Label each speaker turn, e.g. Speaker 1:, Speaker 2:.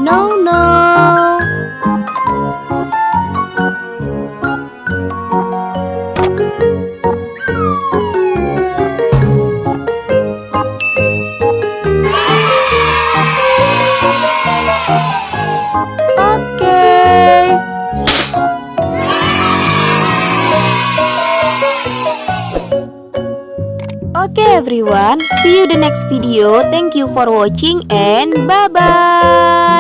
Speaker 1: No, no. Okay. Okay everyone, see you the next video. Thank you for watching and bye-bye.